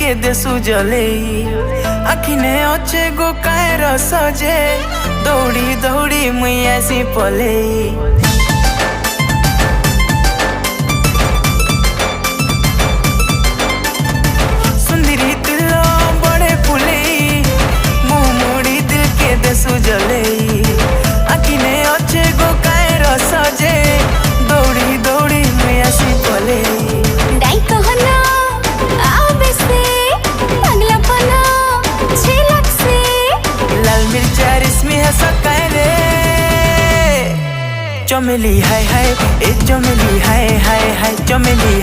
के देसु जले आखिने अच्छे गो काएर सजे दौड़ी दौड़ी मुई आसी पले सुंदरी दिल बड़े फुले मुँह मुड़ी दिल के देसु जले आखिने अच्छे गो काएर सजे दौड़ी दौड़ी मुई आसी पले चमेली हाय हाय ए चमेली हाय हाय हाय चमेली